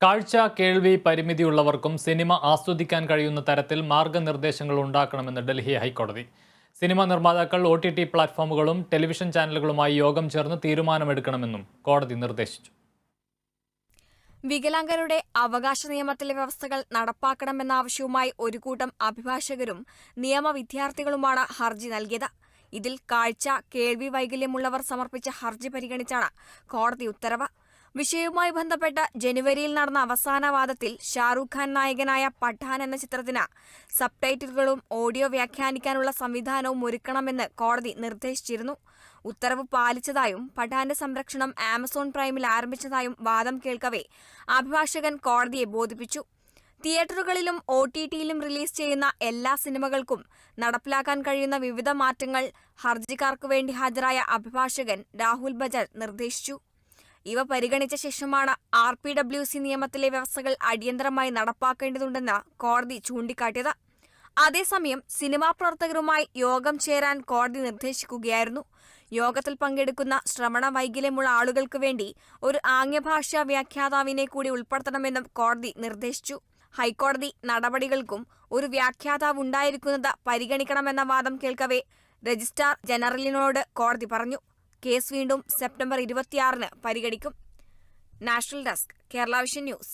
കാഴ്ച കേൾവി പരിമിതിയുള്ളവർക്കും സിനിമ ആസ്വദിക്കാൻ കഴിയുന്ന തരത്തിൽ മാർഗനിർദ്ദേശങ്ങൾ ഉണ്ടാക്കണമെന്ന് ഡൽഹി ഹൈക്കോടതി. സിനിമ നിർമ്മാതാക്കൾ OTT പ്ലാറ്റ്ഫോമുകളും ടെലിവിഷൻ ചാനലുകളുമായി യോഗം ചേർന്ന് തീരുമാനമെടുക്കണമെന്നും കോടതി നിർദ്ദേശിച്ചു. വികലാംഗരുടെ അവകാശ നിയമത്തിലെ വ്യവസ്ഥകൾ നടപ്പാക്കണമെന്ന ആവശ്യവുമായി ഒരു കൂട്ടം അഭിഭാഷകരും നിയമ വിദ്യാർത്ഥികളുമാണ് ഹർജി നൽകിയത്. ഇതിൽ കാഴ്ച കേൾവി വൈകല്യമുള്ളവർ സമർപ്പിച്ച ഹർജി പരിഗണിച്ചാണ് കോടതി ഉത്തരവ്. വിഷയവുമായി ബന്ധപ്പെട്ട് ജനുവരിയിൽ നടന്ന അവസാന വാദത്തിൽ ഷാറൂഖ് ഖാൻ നായകനായ പഠാൻ എന്ന ചിത്രത്തിന് സബ്ടൈറ്റിലുകളും ഓഡിയോ വ്യാഖ്യാനിക്കാനുള്ള സംവിധാനവും ഒരുക്കണമെന്ന് കോടതി നിർദ്ദേശിച്ചിരുന്നു. ഉത്തരവ് പാലിച്ചതായും പഠാന്റെ സംരക്ഷണം ആമസോൺ പ്രൈമിൽ ആരംഭിച്ചതായും വാദം കേൾക്കവെ അഭിഭാഷകൻ കോടതിയെ ബോധിപ്പിച്ചു. തിയേറ്ററുകളിലും OTTയിലും റിലീസ് ചെയ്യുന്ന എല്ലാ സിനിമകൾക്കും നടപ്പിലാക്കാൻ കഴിയുന്ന വിവിധ മാറ്റങ്ങൾ ഹർജിക്കാർക്കു വേണ്ടി ഹാജരായ അഭിഭാഷകൻ രാഹുൽ ബജാജ് നിർദ്ദേശിച്ചു. ഇവ പരിഗണിച്ച ശേഷമാണ് RPWC നിയമത്തിലെ വ്യവസ്ഥകൾ അടിയന്തരമായി നടപ്പാക്കേണ്ടതുണ്ടെന്ന് കോടതി ചൂണ്ടിക്കാട്ടിയത്. അതേസമയം സിനിമാ പ്രവർത്തകരുമായി യോഗം ചേരാൻ കോടതി നിർദ്ദേശിക്കുകയായിരുന്നു. യോഗത്തിൽ പങ്കെടുക്കുന്ന ശ്രവണ വൈകല്യമുള്ള ആളുകൾക്ക് വേണ്ടി ഒരു ആംഗ്യഭാഷാ വ്യാഖ്യാതാവിനെ കൂടി ഉൾപ്പെടുത്തണമെന്നും കോടതി നിർദ്ദേശിച്ചു. ഹൈക്കോടതി നടപടികൾക്കും ഒരു വ്യാഖ്യാതാവ് ഉണ്ടായിരിക്കുന്നത് പരിഗണിക്കണമെന്ന വാദം കേൾക്കവെ രജിസ്ട്രാർ ജനറലിനോട് കോടതി പറഞ്ഞു. കേസ് വീണ്ടും സെപ്റ്റംബർ 26-ന് പരിഗണിക്കും. National desk, Kerala vision news.